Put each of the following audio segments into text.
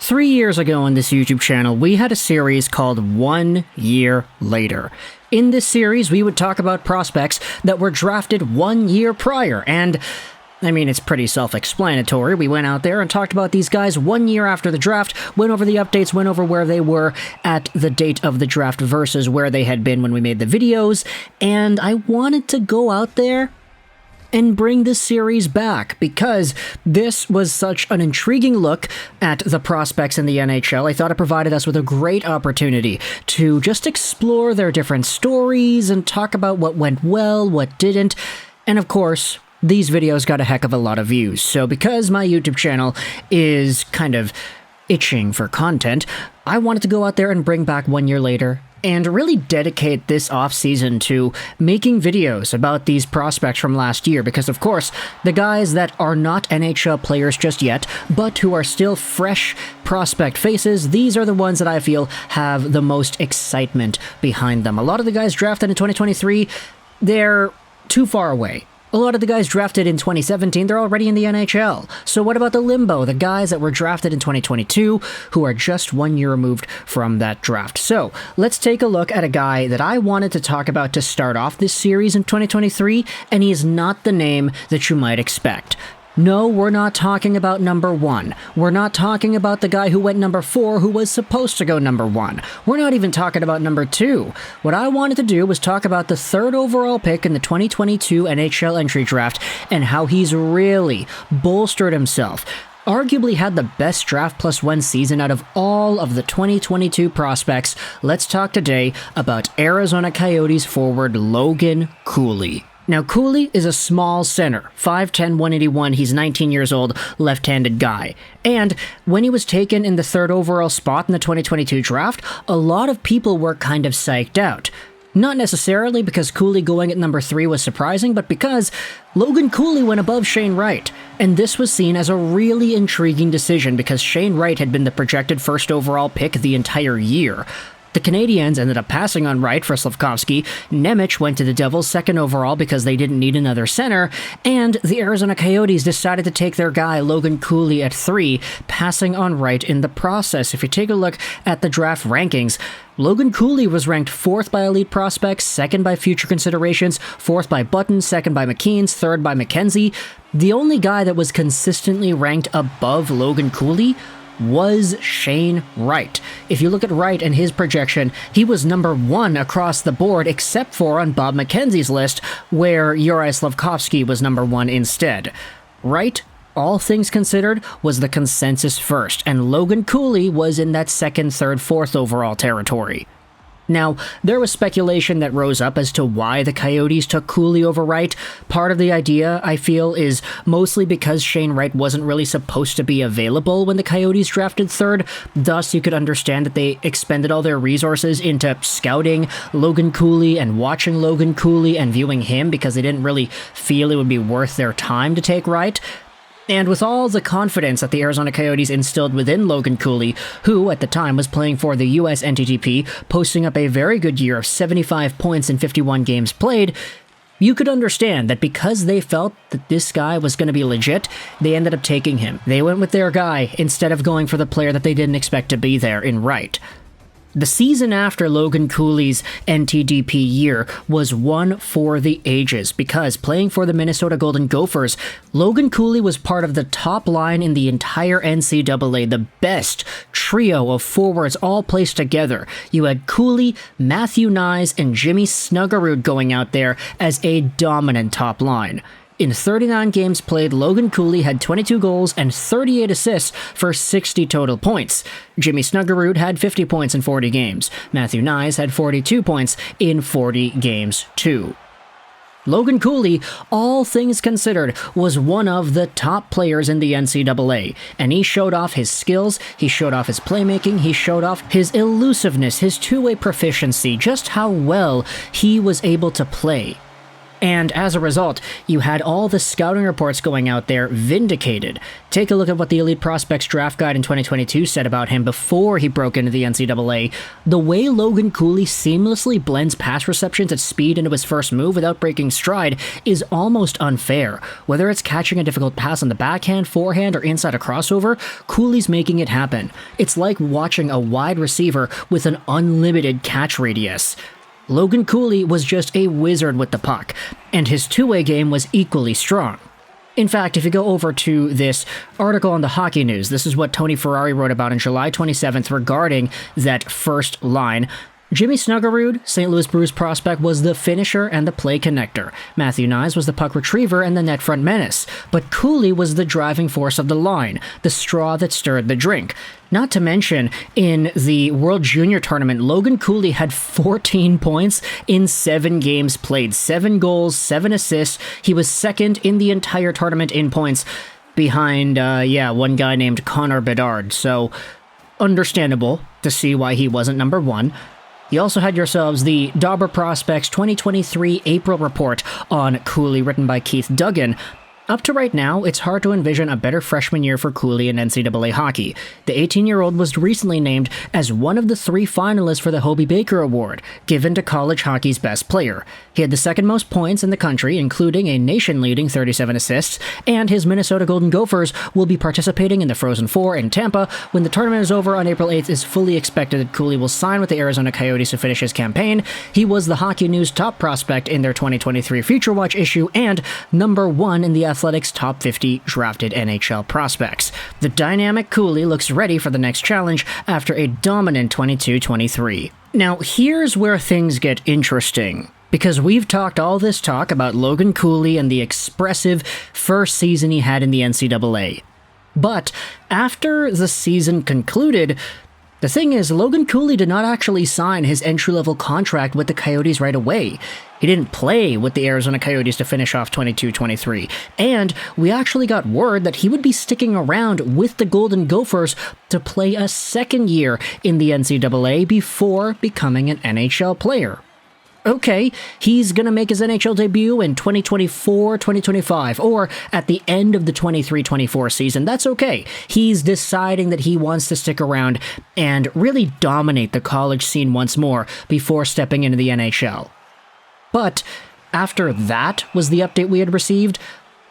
3 years ago on this YouTube channel, we had a series called 1 Year Later. In this series, we would talk about prospects that were drafted 1 year prior, and I mean, it's pretty self-explanatory. We went out there and talked about these guys 1 year after the draft, went over the updates, went over where they were at the date of the draft versus where they had been when we made the videos, and I wanted to go out there and bring this series back because this was such an intriguing look at the prospects in the NHL. I thought it provided us with a great opportunity to just explore their different stories and talk about what went well, what didn't, and of course, these videos got a heck of a lot of views. So because my YouTube channel is kind of itching for content, I wanted to go out there and bring back 1 year later and really dedicate this off-season to making videos about these prospects from last year because, of course, the guys that are not NHL players just yet, but who are still fresh prospect faces, these are the ones that I feel have the most excitement behind them. A lot of the guys drafted in 2023, they're too far away. A lot of the guys drafted in 2017, they're already in the NHL. So what about the limbo, the guys that were drafted in 2022 who are just 1 year removed from that draft? So let's take a look at a guy that I wanted to talk about to start off this series in 2023, and he is not the name that you might expect. No, we're not talking about number 1. We're not talking about the guy who went number 4 who was supposed to go number 1. We're not even talking about number 2. What I wanted to do was talk about the 3rd overall pick in the 2022 NHL Entry Draft and how he's really bolstered himself. Arguably had the best draft plus 1 season out of all of the 2022 prospects. Let's talk today about Arizona Coyotes forward Logan Cooley. Now, Cooley is a small center, 5'10", 181, he's 19 years old, left-handed guy. And when he was taken in the 3rd overall spot in the 2022 draft, a lot of people were kind of psyched out. Not necessarily because Cooley going at number 3 was surprising, but because Logan Cooley went above Shane Wright. And this was seen as a really intriguing decision because Shane Wright had been the projected 1st overall pick the entire year. The Canadiens ended up passing on Wright for Slafkovsky, Nemec went to the Devils 2nd overall because they didn't need another center, and the Arizona Coyotes decided to take their guy Logan Cooley at 3, passing on Wright in the process. If you take a look at the draft rankings, Logan Cooley was ranked 4th by Elite Prospects, 2nd by Future Considerations, 4th by Button, 2nd by McKeens, 3rd by McKenzie. The only guy that was consistently ranked above Logan Cooley was Shane Wright. If you look at Wright and his projection, he was number 1 across the board except for on Bob McKenzie's list, where Juraj Slafkovsky was number 1 instead. Wright, all things considered, was the consensus 1st, and Logan Cooley was in that 2nd, 3rd, 4th overall territory. Now, there was speculation that rose up as to why the Coyotes took Cooley over Wright. Part of the idea, I feel, is mostly because Shane Wright wasn't really supposed to be available when the Coyotes drafted 3rd. Thus, you could understand that they expended all their resources into scouting Logan Cooley and watching Logan Cooley and viewing him because they didn't really feel it would be worth their time to take Wright. And with all the confidence that the Arizona Coyotes instilled within Logan Cooley, who at the time was playing for the US NTDP, posting up a very good year of 75 points in 51 games played, you could understand that because they felt that this guy was going to be legit, they ended up taking him. They went with their guy instead of going for the player that they didn't expect to be there in Wright. The season after Logan Cooley's NTDP year was one for the ages because playing for the Minnesota Golden Gophers, Logan Cooley was part of the top line in the entire NCAA, the best trio of forwards all placed together. You had Cooley, Matthew Knies, and Jimmy Snuggerud going out there as a dominant top line. In 39 games played, Logan Cooley had 22 goals and 38 assists for 60 total points. Jimmy Snuggerud had 50 points in 40 games. Matthew Knies had 42 points in 40 games too. Logan Cooley, all things considered, was one of the top players in the NCAA, and he showed off his skills, he showed off his playmaking, he showed off his elusiveness, his two-way proficiency, just how well he was able to play. And as a result, you had all the scouting reports going out there vindicated. Take a look at what the Elite Prospects Draft Guide in 2022 said about him before he broke into the NCAA. The way Logan Cooley seamlessly blends pass receptions at speed into his first move without breaking stride is almost unfair. Whether it's catching a difficult pass on the backhand, forehand, or inside a crossover, Cooley's making it happen. It's like watching a wide receiver with an unlimited catch radius. Logan Cooley was just a wizard with the puck, and his two-way game was equally strong. In fact, if you go over to this article on the Hockey News, this is what Tony Ferrari wrote about on July 27th regarding that first line. Jimmy Snuggerud, St. Louis Blues prospect, was the finisher and the play connector. Matthew Knies was the puck retriever and the net front menace. But Cooley was the driving force of the line, the straw that stirred the drink. Not to mention, in the World Junior Tournament, Logan Cooley had 14 points in 7 games played. 7 goals, 7 assists. He was second in the entire tournament in points behind, one guy named Connor Bedard. So, understandable to see why he wasn't number 1. You also had yourselves the Dauber Prospects 2023 April report on Cooley, written by Keith Duggan. Up to right now, it's hard to envision a better freshman year for Cooley in NCAA hockey. The 18-year-old was recently named as one of the 3 finalists for the Hobey Baker Award, given to college hockey's best player. He had the second most points in the country, including a nation-leading 37 assists, and his Minnesota Golden Gophers will be participating in the Frozen Four in Tampa. When the tournament is over on April 8th, it's fully expected that Cooley will sign with the Arizona Coyotes to finish his campaign. He was the Hockey News top prospect in their 2023 Future Watch issue and number 1 in the Athletics top 50 drafted NHL prospects. The dynamic Cooley looks ready for the next challenge after a dominant 22-23. Now, here's where things get interesting, because we've talked all this talk about Logan Cooley and the expressive first season he had in the NCAA. But after the season concluded, the thing is, Logan Cooley did not actually sign his entry-level contract with the Coyotes right away. He didn't play with the Arizona Coyotes to finish off 22-23, and we actually got word that he would be sticking around with the Golden Gophers to play a second year in the NCAA before becoming an NHL player. Okay, he's gonna make his NHL debut in 2024, 2025, or at the end of the 23-24 season. That's okay. He's deciding that he wants to stick around and really dominate the college scene once more before stepping into the NHL. But after that was the update we had received,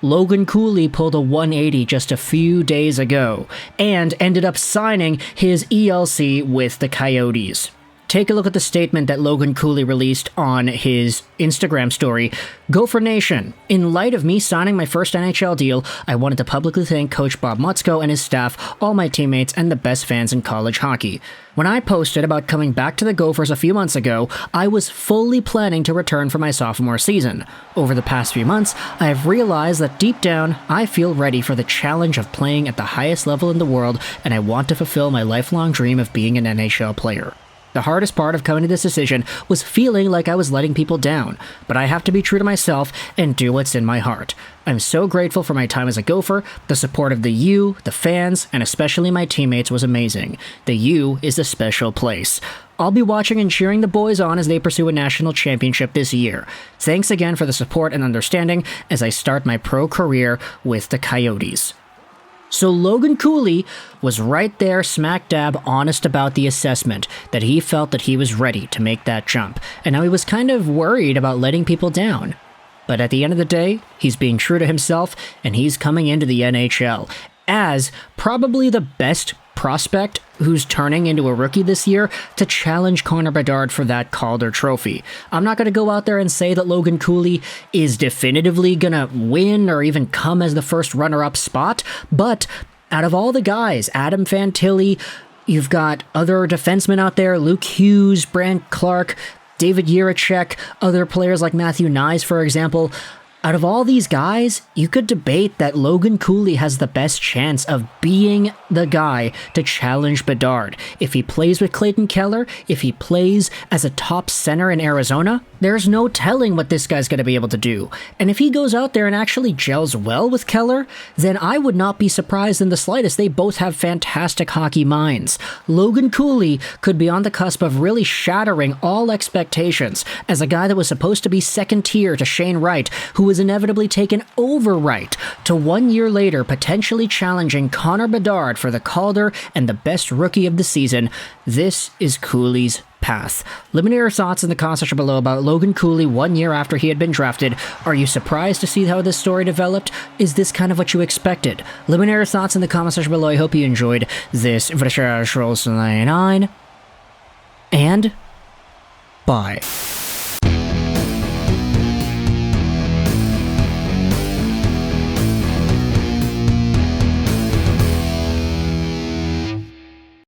Logan Cooley pulled a 180 just a few days ago and ended up signing his ELC with the Coyotes. Take a look at the statement that Logan Cooley released on his Instagram story. Gopher Nation, in light of me signing my first NHL deal, I wanted to publicly thank Coach Bob Motzko and his staff, all my teammates, and the best fans in college hockey. When I posted about coming back to the Gophers a few months ago, I was fully planning to return for my sophomore season. Over the past few months, I have realized that deep down, I feel ready for the challenge of playing at the highest level in the world, and I want to fulfill my lifelong dream of being an NHL player. The hardest part of coming to this decision was feeling like I was letting people down, but I have to be true to myself and do what's in my heart. I'm so grateful for my time as a Gopher. The support of the U, the fans, and especially my teammates was amazing. The U is a special place. I'll be watching and cheering the boys on as they pursue a national championship this year. Thanks again for the support and understanding as I start my pro career with the Coyotes. So Logan Cooley was right there smack dab honest about the assessment, that he felt that he was ready to make that jump, and now he was kind of worried about letting people down. But at the end of the day, he's being true to himself, and he's coming into the NHL as probably the best prospect who's turning into a rookie this year to challenge Connor Bedard for that Calder trophy. I'm not going to go out there and say that Logan Cooley is definitively going to win or even come as the first runner-up spot, but out of all the guys, Adam Fantilli, you've got other defensemen out there, Luke Hughes, Brant Clark, David Jiricek, other players like Matthew Knies, for example. Out of all these guys, you could debate that Logan Cooley has the best chance of being the guy to challenge Bedard. If he plays with Clayton Keller, if he plays as a top center in Arizona, there's no telling what this guy's going to be able to do. And if he goes out there and actually gels well with Keller, then I would not be surprised in the slightest. They both have fantastic hockey minds. Logan Cooley could be on the cusp of really shattering all expectations as a guy that was supposed to be second tier to Shane Wright, who was inevitably taken over Wright, to 1 year later potentially challenging Connor Bedard for the Calder and the best rookie of the season. This is Cooley's path. Let me know your thoughts in the comment section below about Logan Cooley 1 year after he had been drafted. Are you surprised to see how this story developed? Is this kind of what you expected? Let me know your thoughts in the comment section below. I hope you enjoyed this video. And bye.